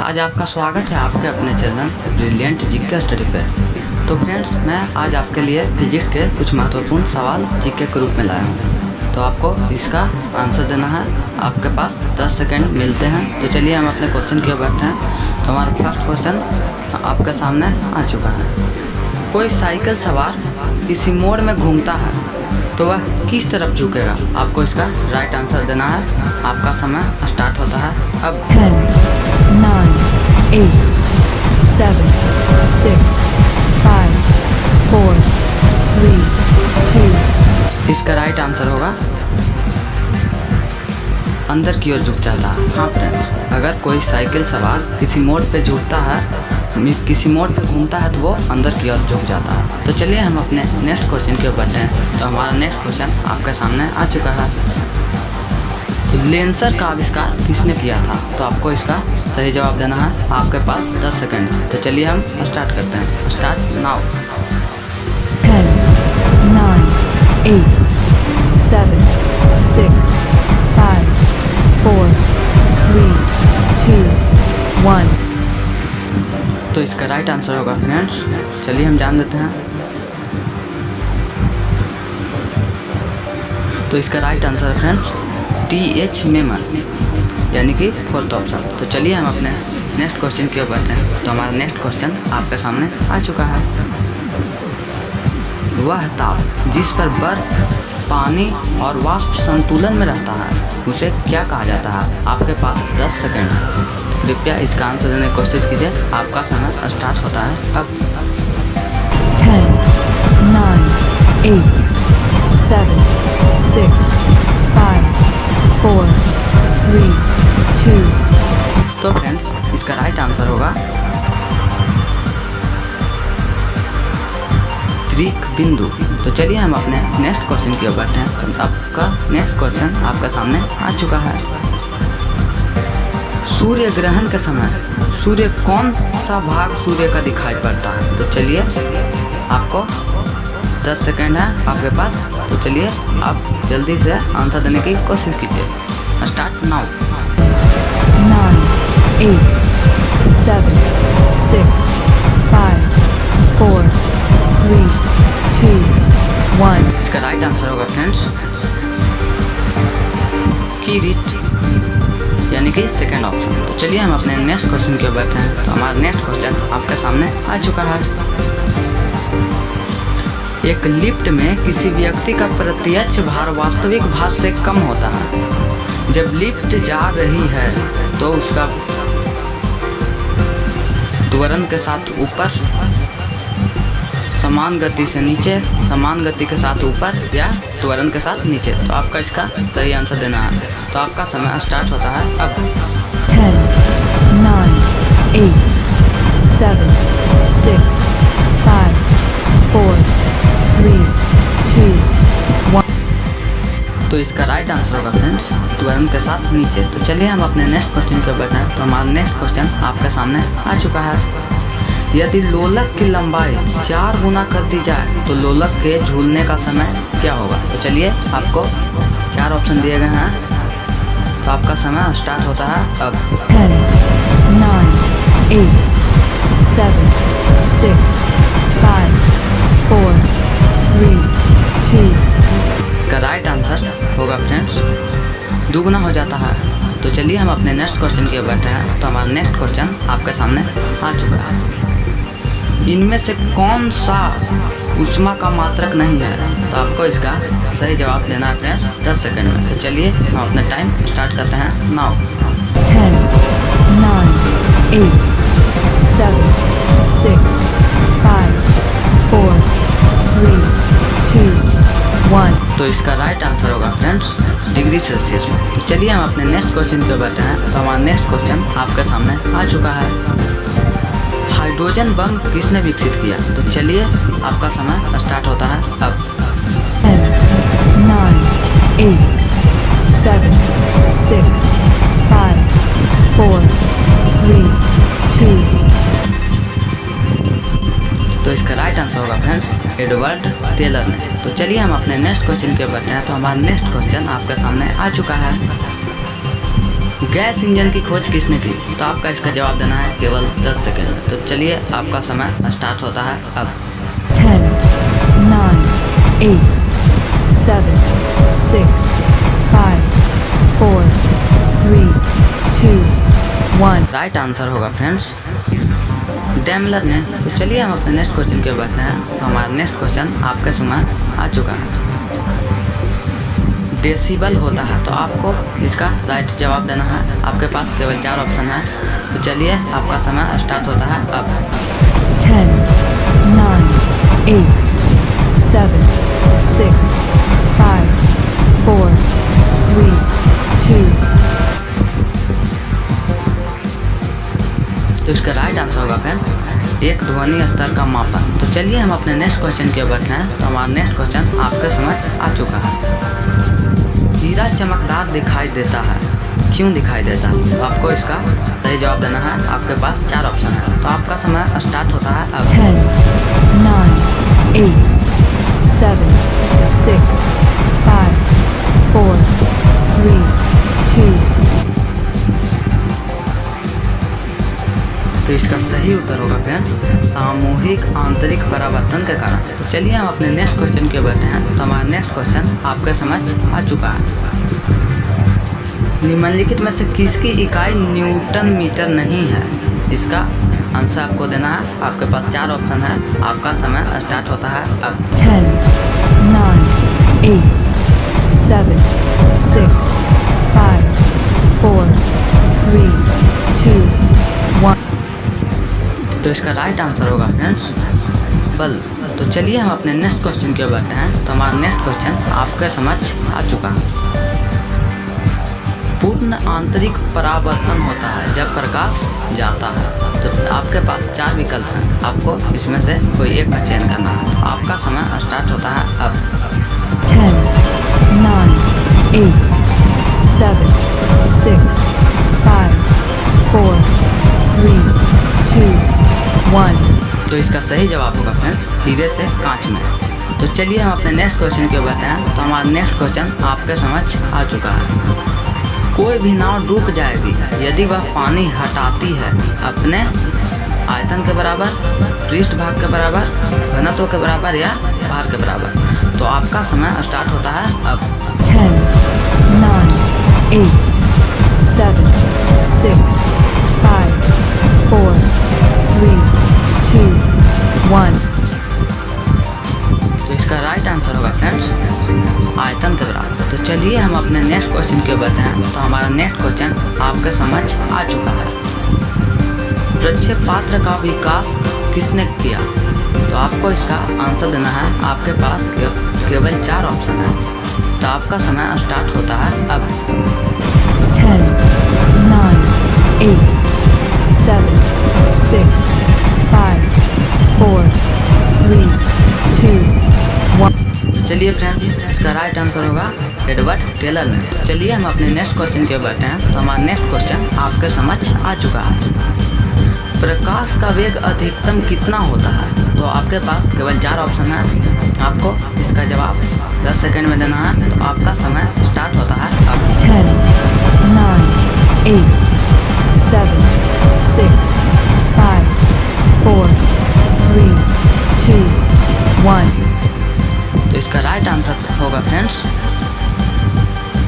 आज आपका स्वागत है आपके अपने चैनल ब्रिलियंट जीके स्टडी पे। तो फ्रेंड्स, मैं आज आपके लिए फिजिक्स के कुछ महत्वपूर्ण सवाल जीके के रूप में लाया हूँ। तो आपको इसका आंसर देना है। आपके पास 10 सेकंड मिलते हैं। तो चलिए हम अपने क्वेश्चन की ओर बढ़ते हैं। तो हमारा फर्स्ट क्वेश्चन आपके सामने आ चुका है। कोई साइकिल सवार किसी मोड़ में घूमता है तो वह किस तरफ झुकेगा? आपको इसका राइट आंसर देना है। आपका समय स्टार्ट होता है अब। 10, 9, 8, 7, 6, 5, 4, 3, 2। इसका राइट आंसर होगा अंदर की ओर झुक जाता है। हाँ फ्रेंड्स, अगर कोई साइकिल सवार किसी मोड़ पे झुकता है, किसी मोड़ पे घूमता है तो वो अंदर की ओर झुक जाता है। तो चलिए हम अपने नेक्स्ट क्वेश्चन की ओर बढ़ते हैं। तो हमारा नेक्स्ट क्वेश्चन आपके सामने आ चुका है। तो लेंसर का आविष्कार किसने किया था? तो आपको इसका सही जवाब देना है। आपके पास 10 सेकंड। तो चलिए हम स्टार्ट करते हैं। Start now. 10, 9, 8, 7, 6, 5, 4, 3, 2, 1। तो इसका राइट आंसर होगा फ्रेंड्स। चलिए हम जान लेते हैं। तो इसका राइट आंसर है फ्रेंड्स TH मेमन, यानी कि फोर्थ ऑप्शन। तो चलिए हम अपने नेक्स्ट क्वेश्चन की ओर बढ़ते हैं। तो हमारा नेक्स्ट क्वेश्चन आपके सामने आ चुका है। वह ताप जिस पर बर्फ, पानी और वाष्प संतुलन में रहता है उसे क्या कहा जाता है? आपके पास 10 सेकंड है। कृपया इसका आंसर देने की कोशिश कीजिए। आपका समय स्टार्ट होता है अब। 10, 9, 8, 7, 6, 5, 4, 3, 2। तो फ्रेंड्स, इसका राइट आंसर होगा त्रिक बिंदु। तो चलिए हम अपने नेक्स्ट क्वेश्चन की ओर बढ़ते हैं। तो आपका नेक्स्ट क्वेश्चन आपके सामने आ चुका है। सूर्य ग्रहण के समय सूर्य कौन सा भाग सूर्य का दिखाई पड़ता है? तो चलिए आपको 10 सेकंड है आपके पास। तो चलिए आप जल्दी से आंसर देने की कोशिश कीजिए। Start now. 9, 8, 7, 6, 5, 4, 3, 2, 1। इसका राइट आंसर होगा फ्रेंड्स किरीट, यानी कि सेकेंड ऑप्शन। तो चलिए हम अपने नेक्स्ट क्वेश्चन की ओर बढ़ते हैं। तो हमारा नेक्स्ट क्वेश्चन आपके सामने आ चुका है। एक लिफ्ट में किसी व्यक्ति का प्रत्यक्ष भार वास्तविक भार से कम होता है। जब लिफ्ट जा रही है तो उसका त्वरण के साथ ऊपर, समान गति से नीचे, समान गति के साथ ऊपर या त्वरण के साथ नीचे। तो आपका इसका सही आंसर देना है। तो आपका समय स्टार्ट होता है अब। 10, 9, 8, 7, 6, 5, 4, 3, 2, 1। तो इसका राइट आंसर होगा फ्रेंड्स त्वरण के साथ नीचे। तो चलिए हम अपने नेक्स्ट क्वेश्चन पे बढ़ते हैं। तो हमारा नेक्स्ट क्वेश्चन आपके सामने आ चुका है। यदि लोलक की लंबाई 4 गुना कर दी जाए तो लोलक के झूलने का समय क्या होगा? तो चलिए आपको 4 ऑप्शन दिए गए हैं। तो आपका समय स्टार्ट होता है अब। 10, 9, 8, 7, 6, 5, 4, 3, 2। का राइट आंसर होगा फ्रेंड्स 2 गुना हो जाता है। तो चलिए हम अपने नेक्स्ट क्वेश्चन की ओर बढ़ते हैं। तो हमारा नेक्स्ट क्वेश्चन आपके सामने आ चुका है। इनमें से कौन सा ऊष्मा का मात्रक नहीं है? तो आपको इसका सही जवाब देना है फ्रेंड्स 10 सेकंड में। तो चलिए हम अपना टाइम स्टार्ट करते हैं नाउ। 10, 9, 8, 7, 6, 5, 4, 3, 2, 1। तो इसका राइट आंसर होगा फ्रेंड्स डिग्री सेल्सियस। तो चलिए हम अपने नेक्स्ट क्वेश्चन पे बढ़ते हैं। तो हमारा नेक्स्ट क्वेश्चन आपके सामने आ चुका है। हाइड्रोजन बम किसने विकसित किया? तो चलिए आपका समय स्टार्ट होता है अब। 10, 9, 8, 7, 6, 5, 4, 3, 2। तो इसका राइट आंसर होगा फ्रेंड्स एडवर्ड टेलर ने। तो चलिए हम अपने नेक्स्ट क्वेश्चन के बढ़ते हैं। तो हमारा नेक्स्ट क्वेश्चन आपके सामने आ चुका है। गैस इंजन की खोज किसने की? तो आपका इसका जवाब देना है केवल 10 सेकेंड। तो चलिए आपका समय स्टार्ट होता है अब। 10, 9, 8, 7, 6, 5, 4, 3, 2, 1। राइट आंसर होगा फ्रेंड्स डेमलर ने। तो चलिए हम अपने नेक्स्ट क्वेश्चन के बढ़ते हैं। तो हमारा नेक्स्ट क्वेश्चन आपके समय आ चुका है। डेसिबल होता है, तो आपको इसका राइट जवाब देना है। आपके पास केवल 4 ऑप्शन है। तो चलिए आपका समय स्टार्ट होता है अब। 10, 9, 8, 7, 6, 5, 4, 3, 2। तो इसका राइट आंसर होगा फ्रेंड्स एक ध्वनि स्तर का मापन। तो चलिए हम अपने नेक्स्ट क्वेश्चन की ओर बढ़ते हैं। तो हमारा नेक्स्ट क्वेश्चन आपके समझ आ चुका है। हीरा चमकदार दिखाई देता है, क्यों दिखाई देता है? तो आपको इसका सही जवाब देना है। आपके पास 4 ऑप्शन है। तो आपका समय स्टार्ट होता है अब। 10, 9, 8, 7, 6, 5, 4, 3, 2। तो इसका सही उत्तर होगा फ्रेंड्स सामूहिक आंतरिक परावर्तन के कारण। तो चलिए हम अपने नेक्स्ट क्वेश्चन के बढ़ते हैं। तो हमारा नेक्स्ट क्वेश्चन आपके समझ आ चुका है। निम्नलिखित में से किसकी इकाई न्यूटन मीटर नहीं है? इसका आंसर आपको देना है। आपके पास 4 ऑप्शन है। आपका समय स्टार्ट होता है अब। 10, 9, 8, 7, 6, 5, 4, 3, 2, 1। तो इसका राइट आंसर होगा फ्रेंड्स बल। तो चलिए हम अपने नेक्स्ट क्वेश्चन की ओर बढ़ते हैं। तो हमारा नेक्स्ट क्वेश्चन आपके समझ आ चुका है। पूर्ण आंतरिक परावर्तन होता है जब प्रकाश जाता है। तो आपके पास 4 विकल्प हैं। आपको इसमें से कोई एक का चयन करना है। तो आपका समय स्टार्ट होता है अब। 10, 9, 8, 7, 6, 5, 4, 3, 2, 1। तो इसका सही जवाब होगा फ्रेंड्स हीरे से कांच में। तो चलिए हम अपने नेक्स्ट क्वेश्चन की ओर बढ़ते हैं। तो हमारा नेक्स्ट क्वेश्चन आपके समझ आ चुका है। कोई भी नाव डूब जाएगी यदि वह पानी हटाती है अपने आयतन के बराबर, पृष्ठभाग के बराबर, घनत्व के बराबर या भार के बराबर। तो आपका समय स्टार्ट होता है अब। 10, 9, 8, 7, 6, 5, 4, 3, 2, 1। तो इसका राइट आंसर होगा फ्रेंड्स आयतन के बराबर। तो चलिए हम अपने नेक्स्ट क्वेश्चन की ओर बढ़ते हैं। तो हमारा नेक्स्ट क्वेश्चन आपके समझ आ चुका है। प्रक्षेपात्र का विकास किसने किया? तो आपको इसका आंसर देना है। आपके पास केवल 4 ऑप्शन है। तो आपका समय स्टार्ट होता है अब। 10, 9, 8, 7, 6, 5, 4, 3, 2, 1। चलिए फ्रेंड्स इसका राइट आंसर होगा एडवर्ड टेलर ने। चलिए हम अपने नेक्स्ट क्वेश्चन की ओर बढ़ते हैं। तो हमारा नेक्स्ट क्वेश्चन आपके समझ आ चुका है। प्रकाश का वेग अधिकतम कितना होता है? तो आपके पास केवल 4 ऑप्शन है। आपको इसका जवाब 10 सेकंड में देना है। तो आपका समय स्टार्ट होता है अब। 10, 9, 8, 7, 6, 5, 4, 3, 2, 1। तो इसका राइट आंसर होगा फ्रेंड्स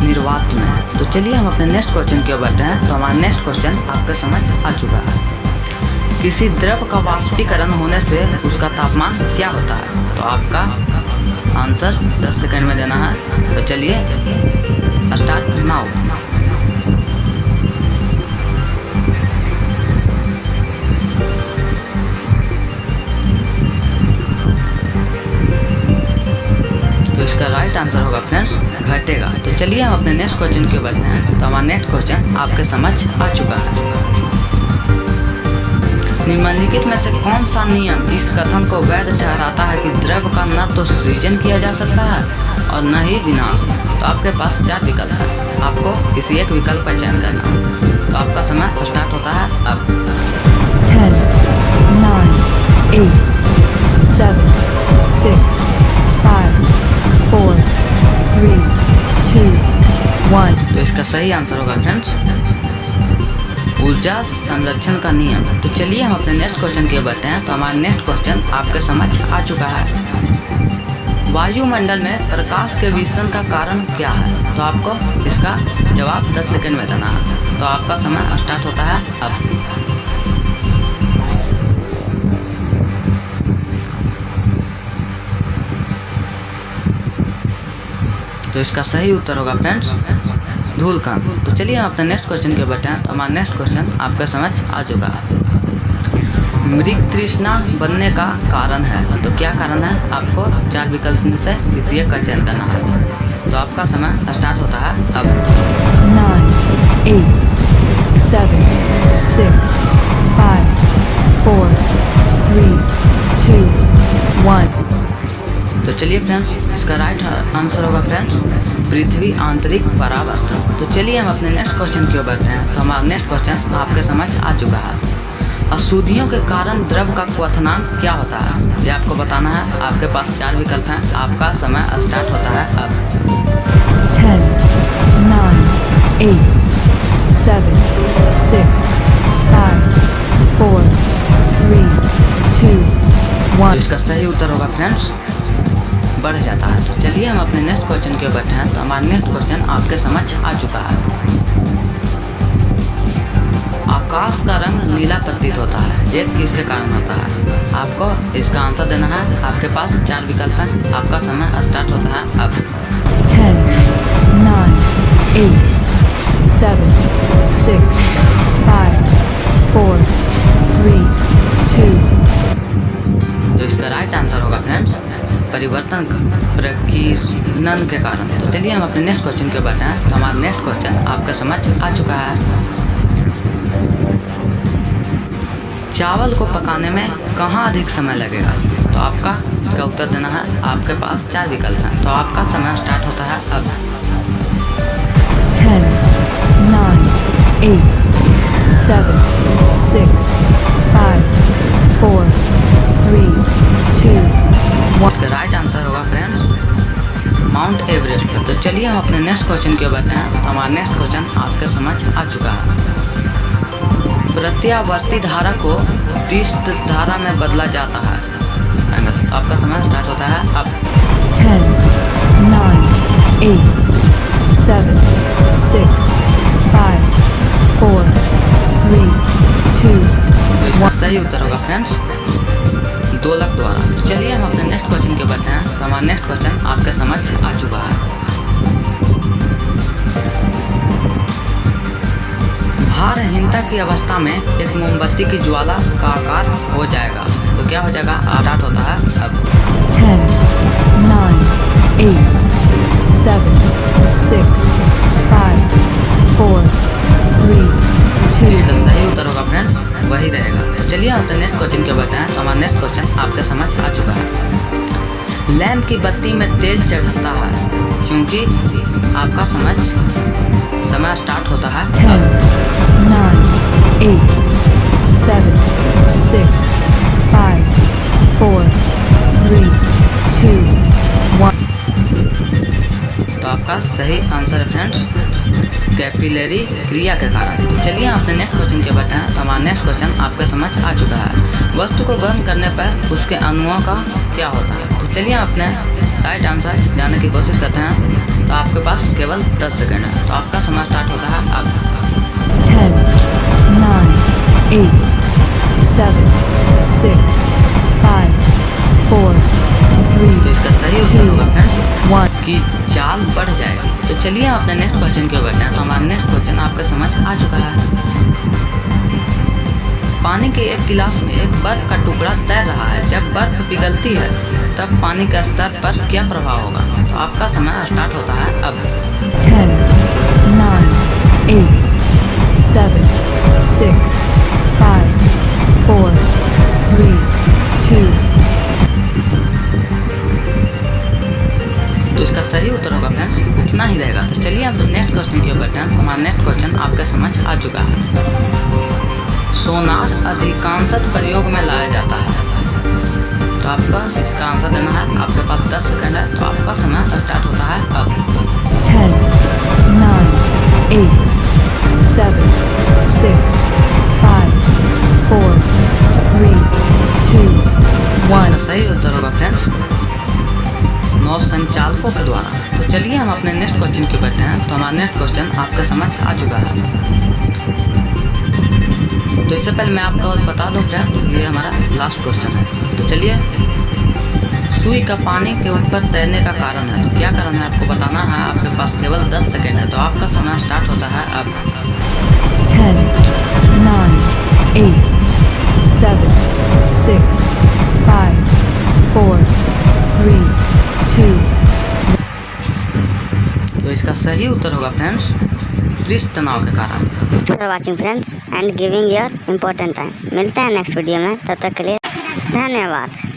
निर्वात में। तो चलिए हम अपने नेक्स्ट क्वेश्चन की ओर बढ़ते हैं। तो हमारा नेक्स्ट क्वेश्चन आपके समझ आ चुका है। किसी द्रव का वाष्पीकरण होने से उसका तापमान क्या होता है? तो आपका आंसर 10 सेकंड में देना है। तो चलिए स्टार्ट नाउ। तो इसका राइट आंसर होगा फ्रेंड्स घटेगा। तो चलिए हम अपने नेक्स्ट क्वेश्चन की ओर बढ़ते हैं। तो हमारा नेक्स्ट क्वेश्चन आपके समझ आ चुका है। निम्नलिखित में से कौन सा नियम इस कथन को वैध ठहराता है कि द्रव का न तो सृजन किया जा सकता है और न ही विनाश? तो आपके पास 4 विकल्प है। आपको किसी एक विकल्प का चयन करना है। तो आपका समय स्टार्ट होता है अब। 10, 9, 8, 7, 6, 5, 4, 3, 2, 1। तो इसका सही आंसर होगा फ्रेंड्स ऊर्जा संरक्षण का नियम। तो चलिए हम अपने नेक्स्ट क्वेश्चन की ओर बढ़ते हैं। तो हमारा नेक्स्ट क्वेश्चन आपके समक्ष आ चुका है। वायुमंडल में प्रकाश के विसरण का कारण क्या है? तो आपको इसका जवाब 10 सेकंड में देना है। तो आपका समय स्टार्ट होता है अब। तो इसका सही उत्तर होगा फ्रेंड्स धूलकण। तो चलिए हम अपने नेक्स्ट क्वेश्चन की ओर बढ़ते हैं। तो हमारा नेक्स्ट क्वेश्चन आपके समझ आ चुका है। मृग तृष्णा बनने का कारण है। तो क्या कारण है? आपको 4 विकल्प में से किसी एक का चयन करना है। तो आपका समय स्टार्ट होता है अब। 9, 8, 7, 6, 5, 4, 3, 2, 1। तो चलिए फ्रेंड्स इसका राइट आंसर होगा फ्रेंड्स पृथ्वी आंतरिक परावर्तन। तो चलिए हम अपने नेक्स्ट क्वेश्चन की ओर बढ़ते हैं। तो हमारा नेक्स्ट क्वेश्चन आपके समझ आ चुका है। अशुद्धियों के कारण द्रव का क्वथनांक क्या होता है? ये आपको बताना है। आपके पास 4 विकल्प हैं। आपका समय स्टार्ट होता है अब। 10, 9, 8, 7, 6, 5, 4, 3, 2, 1। इसका सही उत्तर होगा फ्रेंड्स बढ़ जाता है। तो चलिए हम अपने नेक्स्ट क्वेश्चन की ओर बढ़ते हैं। तो हमारा नेक्स्ट क्वेश्चन आपके समझ आ चुका है। आकाश का रंग नीला प्रतीत होता है, ये किसके कारण होता है? आपको इसका आंसर देना है। आपके पास 4 विकल्प हैं। आपका समय स्टार्ट होता है अब। 10, 9, 8, 7, 6, 5, 4, 3, 2। तो इसका राइट आंसर होगा फ्रेंड्स परिवर्तन प्रकीर्णन के कारण। तो चलिए हम अपने नेक्स्ट क्वेश्चन के बढ़ते हैं। तो हमारा नेक्स्ट क्वेश्चन आपके समझ आ चुका है। चावल को पकाने में कहाँ अधिक समय लगेगा? तो आपका इसका उत्तर देना है। आपके पास 4 विकल्प हैं। तो आपका समय स्टार्ट होता है अब। 10, 9, 8, 7, 6, 5, 4, 3, 2, 1। इसका राइट आंसर होगा फ्रेंड्स माउंट एवरेस्ट पर। तो चलिए हम अपने नेक्स्ट क्वेश्चन की ओर बढ़ते हैं। तो हमारा नेक्स्ट क्वेश्चन आपके समझ आ चुका है। प्रत्यावर्ती धारा को दिष्ट धारा में बदला जाता है। तो आपका समय स्टार्ट होता है अब। 10, 9, 8, 7, 6, 5, 4, 3, 2, तो इसका सही उत्तर होगा फ्रेंड्स दोलक द्वारा। तो चलिए हम अपने नेक्स्ट क्वेश्चन के बढ़ते हैं। तो हमारा नेक्स्ट क्वेश्चन आपके समझ आ चुका है। भारहीनता की अवस्था में एक मोमबत्ती की ज्वाला का आकार हो जाएगा। तो क्या हो जाएगा? स्टार्ट होता है अब। 10, 9, 8, 7, 6, 5, 4, 3, 2। इसका सही उत्तर होगा फ्रेंड्स वही रहेगा। तो चलिए हम अपने नेक्स्ट क्वेश्चन के बढ़ते हैं। तो हमारा नेक्स्ट क्वेश्चन आपके समझ आ चुका है। लैंप की बत्ती में तेल चढ़ता है क्योंकि आपका समय स्टार्ट होता है 10, 9, 8, 7, 6, 5, 4, 3, 2, 1। तो आपका सही आंसर है फ्रेंड्स कैपिलरी क्रिया के कारण। तो चलिए हम अपने नेक्स्ट क्वेश्चन के बढ़ते हैं। तो हमारा नेक्स्ट क्वेश्चन आपके समझ आ चुका है। वस्तु को गर्म करने पर उसके अणुओं का क्या होता है? तो चलिए अपने राइट आंसर जानने की कोशिश करते हैं। तो आपके पास केवल 10 सेकंड है। तो आपका समय स्टार्ट होता है अब। 10, 9, 8, 7, 6, 5, 4, 3, तो इसका सही उत्तर होगा फ्रेंड्स 1। कि चाल बढ़ जाएगी। तो चलिए हम अपने नेक्स्ट क्वेश्चन की ओर बढ़ते हैं। तो हमारा नेक्स्ट क्वेश्चन आपके समझ आ चुका है। पानी के एक गिलास में एक बर्फ का टुकड़ा तैर रहा है। जब बर्फ पिघलती है तब पानी के स्तर पर क्या प्रभाव होगा? तो आपका समय स्टार्ट होता है अब। 10, 9, 8, 7, 6, 5, 4, 3, 2। तो इसका सही उत्तर होगा फ्रेंड्स इतना ही रहेगा। तो चलिए अब नेक्स्ट क्वेश्चन की ओर बढ़ते हैं। हमारा नेक्स्ट क्वेश्चन आपके समझ आ चुका है। सोनार अधिकांशतः प्रयोग में लाया जाता है। तो आपका इसका आंसर देना है। आपके पास 10 सेकंड है। तो आपका समय स्टार्ट होता है अब। 10, 9, 8, 7, 6, इसका 1. सही उत्तर होगा फ्रेंड्स नौ संचालकों के द्वारा। तो चलिए हम अपने नेक्स्ट क्वेश्चन की बैठे हैं। तो हमारा नेक्स्ट क्वेश्चन आपके समझ आ चुका है। तो इससे पहले मैं आपको बता दूं फ्रेंड ये हमारा लास्ट क्वेश्चन है। तो चलिए सुई का पानी के ऊपर तैरने का कारण है। तो क्या कारण है आपको बताना है। आपके पास केवल 10 सेकेंड है। तो आपका समय स्टार्ट होता है अब। 10, 9, 8, 7, 6, 5, 4, 3, 2. तो इसका सही उत्तर होगा फ्रेंड्स पृष्ठ तनाव के कारण। For watching friends and giving your important time. मिलते हैं नेक्स्ट वीडियो में, तब तक के लिए धन्यवाद।